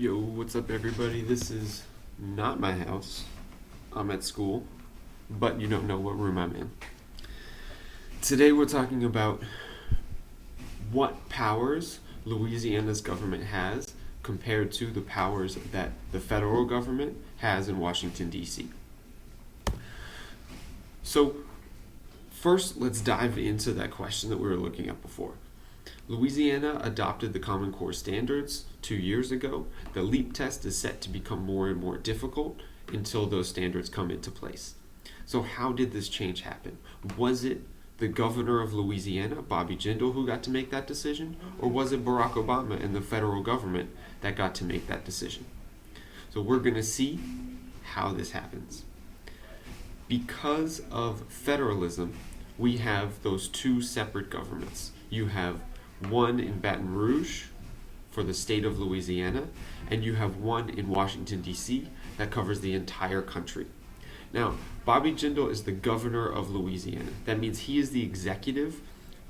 Yo, what's up, everybody? This is not my house. I'm at school, but you don't know what room I'm in. Today, we're talking about what powers Louisiana's government has compared to the powers that the federal government has in Washington, D.C. So, first, let's dive into that question that we were looking at before. Louisiana adopted the Common Core standards 2 years ago. The LEAP test is set to become more and more difficult until those standards come into place. So how did this change happen? Was it the governor of Louisiana, Bobby Jindal, who got to make that decision? Or was it Barack Obama and the federal government that got to make that decision? So we're going to see how this happens. Because of federalism, we have those two separate governments. You have one in Baton Rouge for the state of Louisiana, and you have one in Washington, D.C. that covers the entire country. Now, Bobby Jindal is the governor of Louisiana. That means he is the executive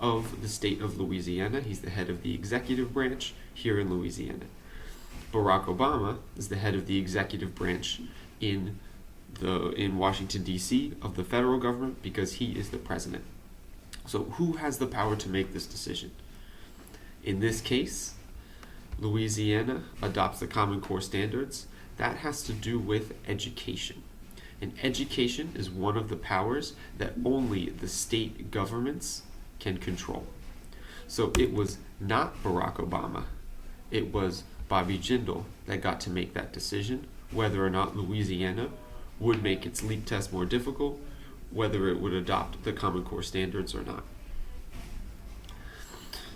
of the state of Louisiana. He's the head of the executive branch here in Louisiana. Barack Obama is the head of the executive branch in Washington, D.C. of the federal government because he is the president. So who has the power to make this decision? In this case, Louisiana adopts the Common Core standards. That has to do with education. And education is one of the powers that only the state governments can control. So it was not Barack Obama. It was Bobby Jindal that got to make that decision, whether or not Louisiana would make its LEAP test more difficult, whether it would adopt the Common Core standards or not.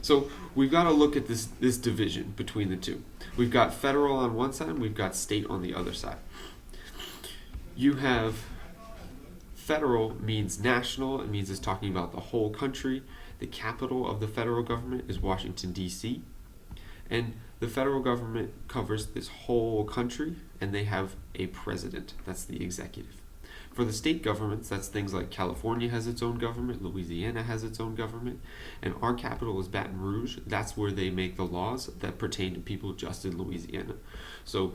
So we've got to look at this division between the two. We've got federal on one side, we've got state on the other side. You have federal means national, it means it's talking about the whole country. The capital of the federal government is Washington, D.C. And the federal government covers this whole country, and they have a president. That's the executive. For the state governments, that's things like California has its own government, Louisiana has its own government, and our capital is Baton Rouge. That's where they make the laws that pertain to people just in Louisiana. So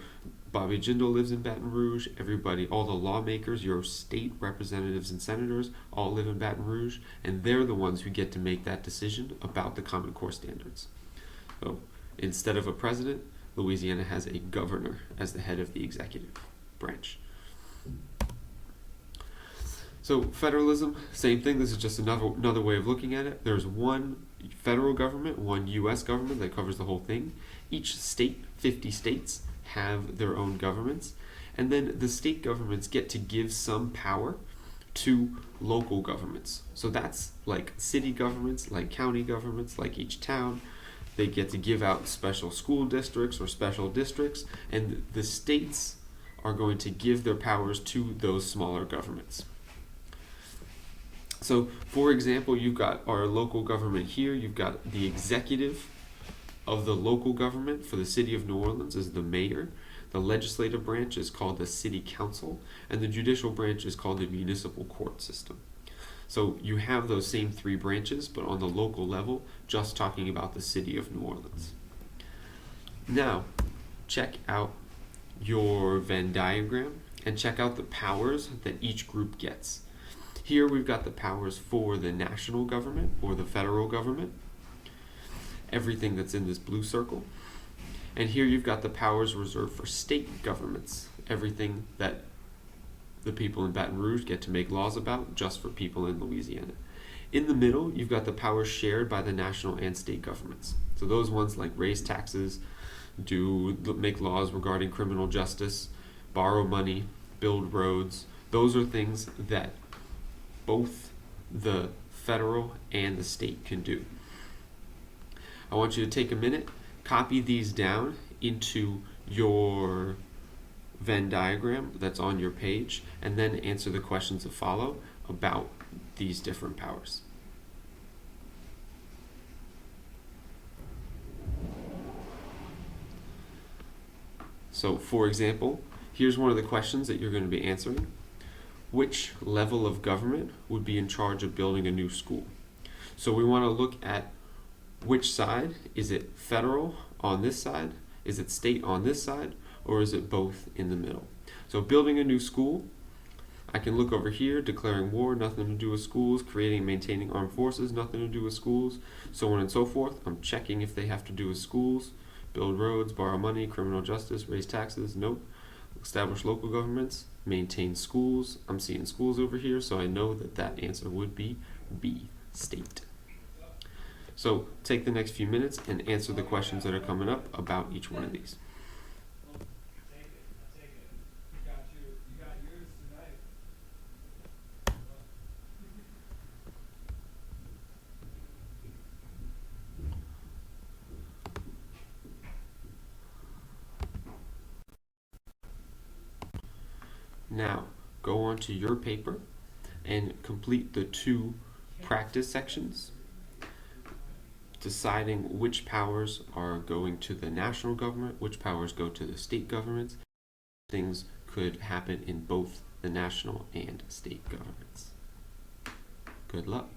Bobby Jindal lives in Baton Rouge. Everybody, all the lawmakers, your state representatives and senators, all live in Baton Rouge, and they're the ones who get to make that decision about the Common Core standards. So instead of a president, Louisiana has a governor as the head of the executive branch. So federalism, same thing. This is just another way of looking at it. There's one federal government, one U.S. government that covers the whole thing. Each state, 50 states, have their own governments. And then the state governments get to give some power to local governments. So that's like city governments, like county governments, like each town. They get to give out special school districts or special districts, and the states are going to give their powers to those smaller governments. So, for example, you've got our local government here. You've got the executive of the local government for the city of New Orleans is the mayor. The legislative branch is called the city council, and the judicial branch is called the municipal court system. So you have those same three branches, but on the local level, just talking about the city of New Orleans. Now, check out your Venn diagram and check out the powers that each group gets. Here we've got the powers for the national government or the federal government, everything that's in this blue circle. And here you've got the powers reserved for state governments, everything that the people in Baton Rouge get to make laws about just for people in Louisiana. In the middle, you've got the powers shared by the national and state governments. So those ones like raise taxes, make laws regarding criminal justice, borrow money, build roads. Those are things that both the federal and the state can do. I want you to take a minute, copy these down into your Venn diagram that's on your page, and then answer the questions that follow about these different powers. So, for example, here's one of the questions that you're going to be answering. Which level of government would be in charge of building a new school? So we want to look at which side. Is it federal on this side Is it state on this side, or is it both in the middle? So building a new school, I can look over here, declaring war, nothing to do with schools, creating and maintaining armed forces, nothing to do with schools, so on and so forth. I'm checking if they have to do with schools. Build roads, borrow money, criminal justice, raise taxes, nope. Establish local governments, maintain schools. I'm seeing schools over here, so I know that that answer would be B, state. So take the next few minutes and answer the questions that are coming up about each one of these. Now, go on to your paper and complete the 2 practice sections, deciding which powers are going to the national government, which powers go to the state governments. Things could happen in both the national and state governments. Good luck.